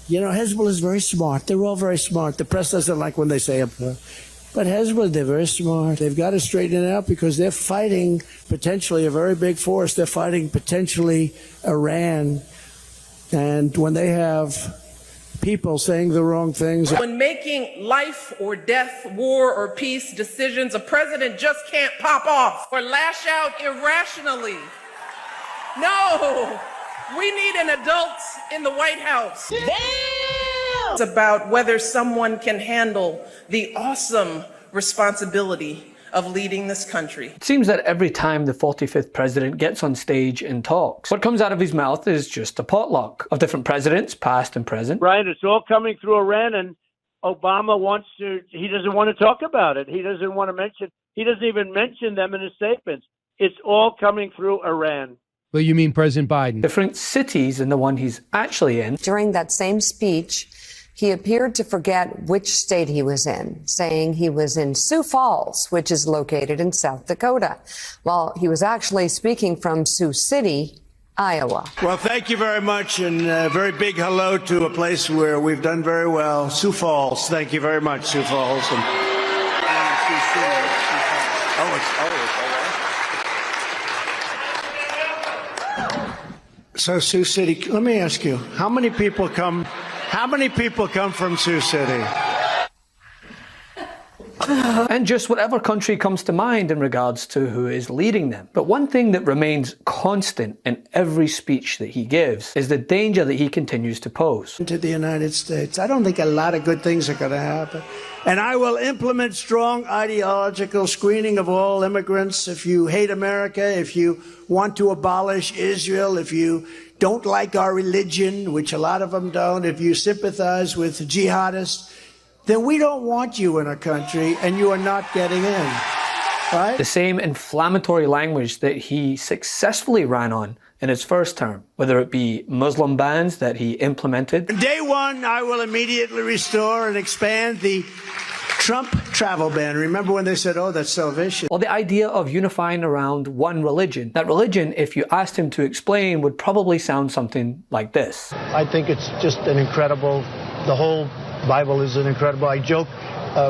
You know, Hezbollah is very smart. They're all very smart. The press doesn't like when they say it. But Hezbollah, they're very smart. They've got to straighten it out because they're fighting potentially a very big force. They're fighting potentially Iran. And when they have people saying the wrong things. When making life or death, war or peace decisions, a president just can't pop off or lash out irrationally. No, we need an adult in the White House. Damn! It's about whether someone can handle the awesome responsibility of leading this country. It seems that every time the 45th president gets on stage and talks, what comes out of his mouth is just a potluck of different presidents, past and present. Right, it's all coming through Iran, and Obama he doesn't want to talk about it. He doesn't even mention them in his statements. It's all coming through Iran. Well, you mean President Biden? Different cities than the one he's actually in. During that same speech, he appeared to forget which state he was in, saying he was in Sioux Falls, which is located in South Dakota, while he was actually speaking from Sioux City, Iowa. Well, thank you very much, and a very big hello to a place where we've done very well, Sioux Falls. Thank you very much, Sioux Falls. So Sioux City, let me ask you, how many people come from Sioux City? And just whatever country comes to mind in regards to who is leading them. But one thing that remains constant in every speech that he gives is the danger that he continues to pose. To the United States. I don't think a lot of good things are going to happen. And I will implement strong ideological screening of all immigrants. If you hate America, if you want to abolish Israel, if you don't like our religion, which a lot of them don't, if you sympathize with jihadists, then we don't want you in our country and you are not getting in, right? The same inflammatory language that he successfully ran on in his first term, whether it be Muslim bans that he implemented. Day one, I will immediately restore and expand the Trump travel ban. Remember when they said, oh, that's so vicious? Or the idea of unifying around one religion. That religion, if you asked him to explain, would probably sound something like this. I think it's just the whole Bible is an incredible. I joke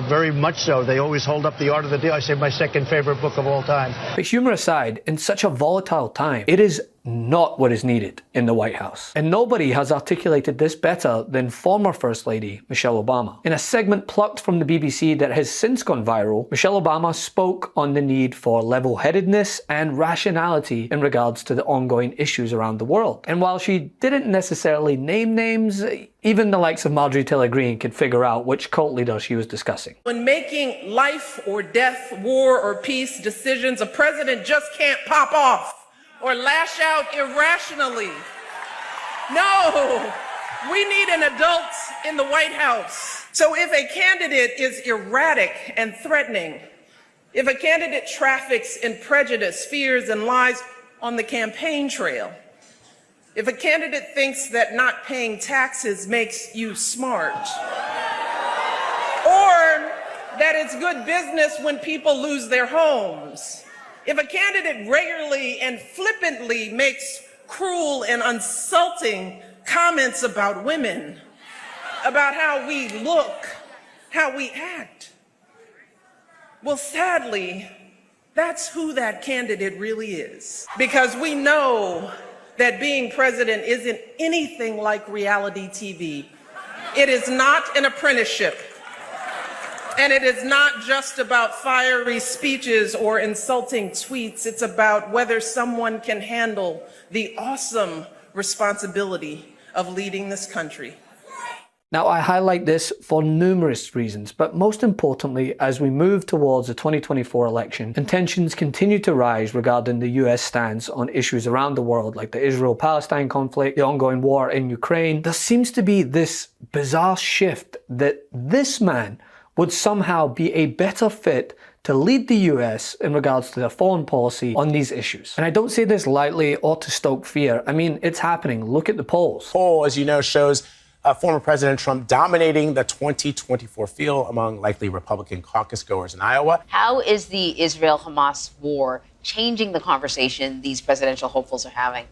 very much so. They always hold up The Art of the Deal. I say my second favorite book of all time. But humor aside, in such a volatile time, it is not what is needed in the White House. And nobody has articulated this better than former First Lady Michelle Obama. In a segment plucked from the BBC that has since gone viral, Michelle Obama spoke on the need for level-headedness and rationality in regards to the ongoing issues around the world. And while she didn't necessarily name names, even the likes of Marjorie Taylor Greene could figure out which cult leader she was discussing. When making life or death, war or peace decisions, a president just can't pop off or lash out irrationally. No, we need an adult in the White House. So if a candidate is erratic and threatening, if a candidate traffics in prejudice, fears, and lies on the campaign trail, if a candidate thinks that not paying taxes makes you smart, or that it's good business when people lose their homes, if a candidate regularly and flippantly makes cruel and insulting comments about women, about how we look, how we act, well, sadly, that's who that candidate really is. Because we know that being president isn't anything like reality TV. It is not an apprenticeship. And it is not just about fiery speeches or insulting tweets. It's about whether someone can handle the awesome responsibility of leading this country. Now, I highlight this for numerous reasons, but most importantly, as we move towards the 2024 election, and tensions continue to rise regarding the US stance on issues around the world, like the Israel-Palestine conflict, the ongoing war in Ukraine, there seems to be this bizarre shift that this man would somehow be a better fit to lead the US in regards to their foreign policy on these issues. And I don't say this lightly or to stoke fear. I mean, it's happening. Look at the polls. Poll, as you know, shows former President Trump dominating the 2024 field among likely Republican caucus goers in Iowa. How is the Israel-Hamas war changing the conversation these presidential hopefuls are having?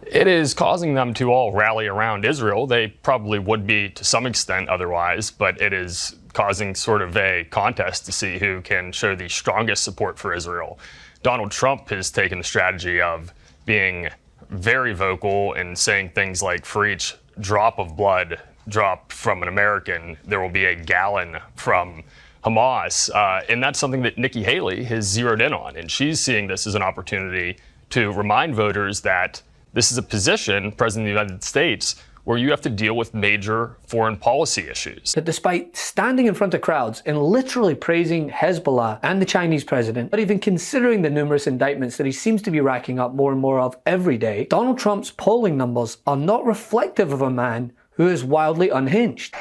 it is causing them to all rally around Israel. They probably would be to some extent otherwise, but it is causing sort of a contest to see who can show the strongest support for Israel. Donald Trump has taken the strategy of being very vocal and saying things like, for each drop of blood dropped from an American, there will be a gallon from Hamas. And that's something that Nikki Haley has zeroed in on. And she's seeing this as an opportunity to remind voters that this is a position, President of the United States, where you have to deal with major foreign policy issues. That despite standing in front of crowds and literally praising Hezbollah and the Chinese president, but even considering the numerous indictments that he seems to be racking up more and more of every day, Donald Trump's polling numbers are not reflective of a man who is wildly unhinged.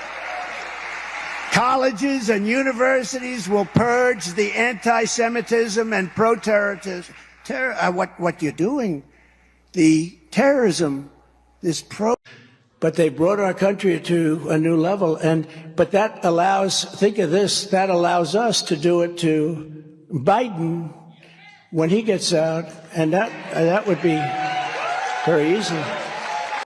Colleges and universities will purge the anti-Semitism and pro-terrorism. What you're doing, the terrorism, this but they brought our country to a new level. But that allows, think of this, that allows us to do it to Biden when he gets out, and that would be very easy.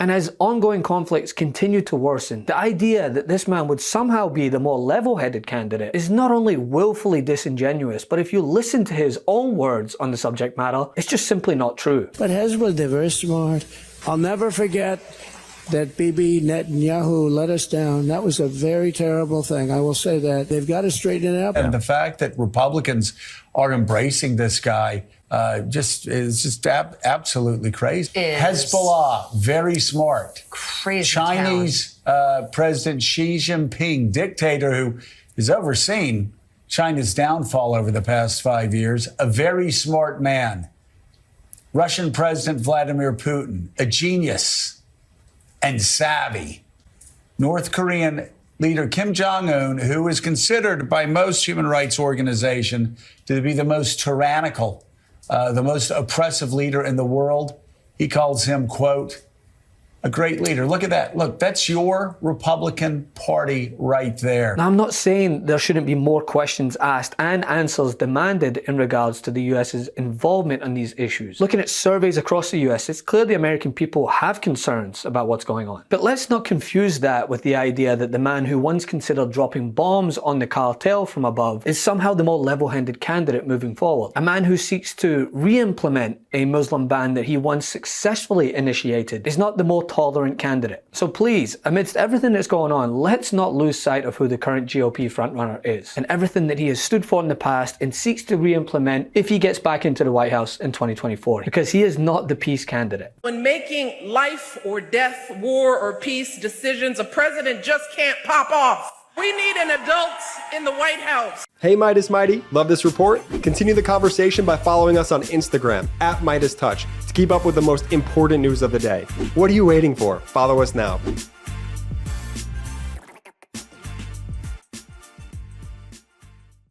And as ongoing conflicts continue to worsen, the idea that this man would somehow be the more level-headed candidate is not only willfully disingenuous, but if you listen to his own words on the subject matter, it's just simply not true. But Hezbollah, they're very smart. I'll never forget that Bibi Netanyahu let us down. That was a very terrible thing. I will say that. They've got to straighten it up. And the fact that Republicans are embracing this guy is absolutely crazy. Hezbollah, very smart. Crazy Chinese President Xi Jinping, dictator who has overseen China's downfall over the past 5 years, a very smart man. Russian President Vladimir Putin, a genius and savvy. North Korean leader Kim Jong-un, who is considered by most human rights organizations to be the most tyrannical, the most oppressive leader in the world. He calls him, quote, a great leader. Look at that. Look, that's your Republican Party right there. Now, I'm not saying there shouldn't be more questions asked and answers demanded in regards to the US's involvement in these issues. Looking at surveys across the US, it's clear the American people have concerns about what's going on. But let's not confuse that with the idea that the man who once considered dropping bombs on the cartel from above is somehow the more level-headed candidate moving forward. A man who seeks to re-implement a Muslim ban that he once successfully initiated is not the more tolerant candidate. So please, amidst everything that's going on, let's not lose sight of who the current GOP frontrunner is and everything that he has stood for in the past and seeks to re-implement if he gets back into the White House in 2024, because he is not the peace candidate. When making life or death, war or peace decisions, a president just can't pop off. We need an adult in the White House. Hey Meidas Mighty, love this report? Continue the conversation by following us on Instagram @MeidasTouch to keep up with the most important news of the day. What are you waiting for? Follow us now.